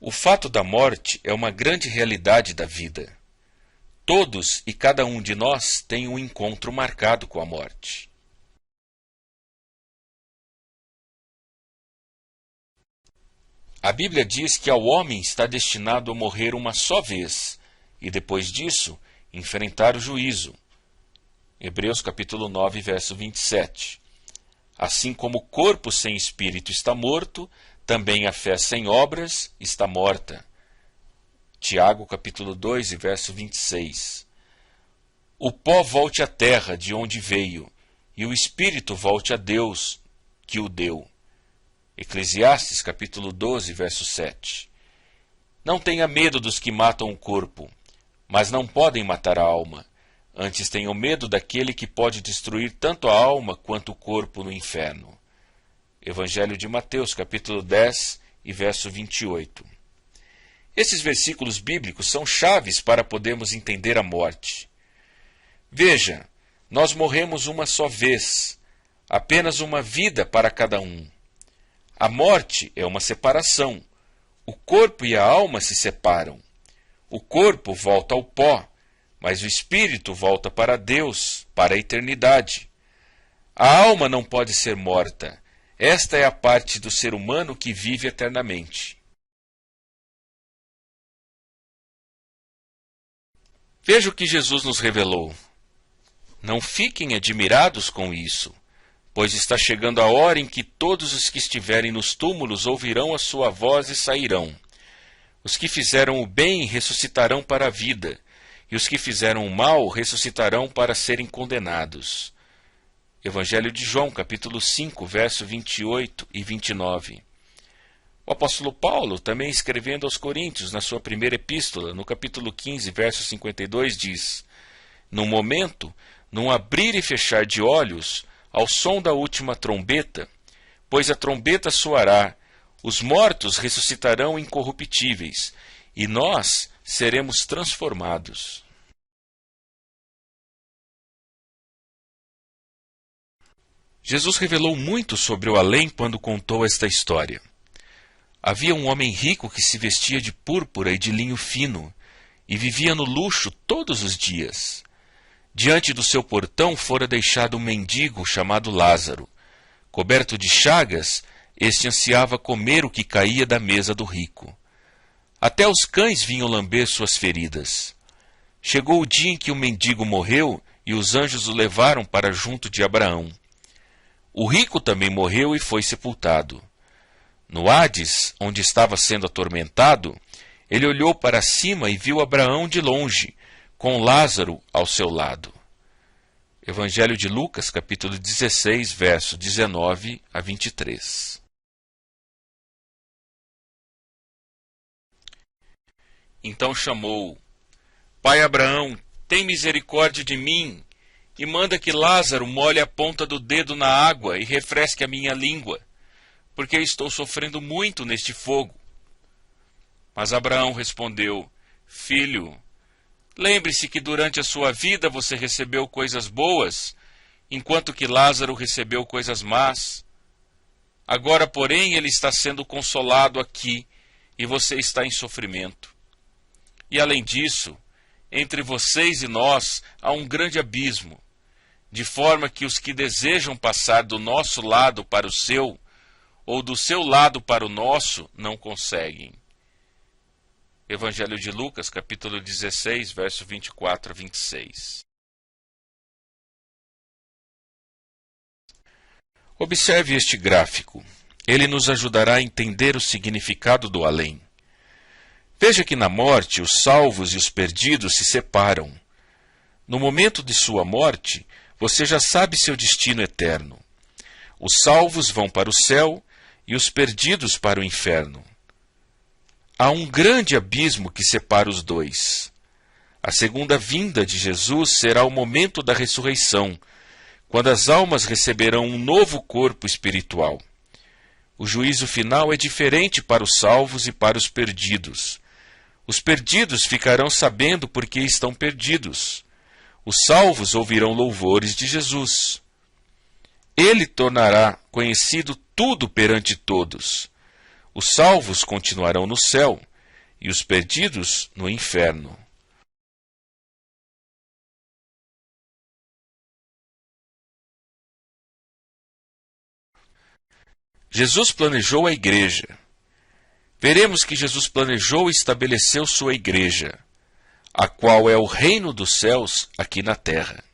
O fato da morte é uma grande realidade da vida. Todos e cada um de nós tem um encontro marcado com a morte. A Bíblia diz que ao homem está destinado a morrer uma só vez, e depois disso, enfrentar o juízo. Hebreus capítulo 9, verso 27. Assim como o corpo sem espírito está morto, também a fé sem obras está morta. Tiago capítulo 2, verso 26. O pó volte à terra de onde veio, e o espírito volte a Deus, que o deu. Eclesiastes capítulo 12, verso 7. Não tenha medo dos que matam o corpo, mas não podem matar a alma. Antes tenham medo daquele que pode destruir tanto a alma quanto o corpo no inferno. Evangelho de Mateus capítulo 10 e verso 28. Esses versículos bíblicos são chaves para podermos entender a morte. Veja, nós morremos uma só vez, apenas uma vida para cada um. A morte é uma separação. O corpo e a alma se separam. O corpo volta ao pó, mas o espírito volta para Deus, para a eternidade. A alma não pode ser morta. Esta é a parte do ser humano que vive eternamente. Veja o que Jesus nos revelou. Não fiquem admirados com isso, pois está chegando a hora em que todos os que estiverem nos túmulos ouvirão a sua voz e sairão. Os que fizeram o bem ressuscitarão para a vida, e os que fizeram o mal ressuscitarão para serem condenados. Evangelho de João, capítulo 5, verso 28 e 29. O apóstolo Paulo, também escrevendo aos Coríntios, na sua primeira epístola, no capítulo 15, verso 52, diz: "Num momento, num abrir e fechar de olhos, ao som da última trombeta, pois a trombeta soará, os mortos ressuscitarão incorruptíveis, e nós seremos transformados." Jesus revelou muito sobre o além quando contou esta história. Havia um homem rico que se vestia de púrpura e de linho fino, e vivia no luxo todos os dias. Diante do seu portão fora deixado um mendigo chamado Lázaro. Coberto de chagas, este ansiava comer o que caía da mesa do rico. Até os cães vinham lamber suas feridas. Chegou o dia em que o mendigo morreu, e os anjos o levaram para junto de Abraão. O rico também morreu e foi sepultado. No Hades, onde estava sendo atormentado, ele olhou para cima e viu Abraão de longe, com Lázaro ao seu lado. Evangelho de Lucas, capítulo 16, verso 19 a 23. Então chamou: "Pai Abraão, tem misericórdia de mim, e manda que Lázaro molhe a ponta do dedo na água e refresque a minha língua, porque estou sofrendo muito neste fogo." Mas Abraão respondeu: "Filho, lembre-se que durante a sua vida você recebeu coisas boas, enquanto que Lázaro recebeu coisas más. Agora, porém, ele está sendo consolado aqui, e você está em sofrimento. E além disso, entre vocês e nós há um grande abismo, de forma que os que desejam passar do nosso lado para o seu, ou do seu lado para o nosso, não conseguem." Evangelho de Lucas, capítulo 16, verso 24 a 26. Observe este gráfico. Ele nos ajudará a entender o significado do além. Veja que na morte os salvos e os perdidos se separam. No momento de sua morte, você já sabe seu destino eterno. Os salvos vão para o céu e os perdidos para o inferno. Há um grande abismo que separa os dois. A segunda vinda de Jesus será o momento da ressurreição, quando as almas receberão um novo corpo espiritual. O juízo final é diferente para os salvos e para os perdidos. Os perdidos ficarão sabendo por que estão perdidos. Os salvos ouvirão louvores de Jesus. Ele tornará conhecido tudo perante todos. Os salvos continuarão no céu e os perdidos no inferno. Jesus planejou a igreja. Veremos que Jesus planejou e estabeleceu sua igreja, a qual é o reino dos céus aqui na terra.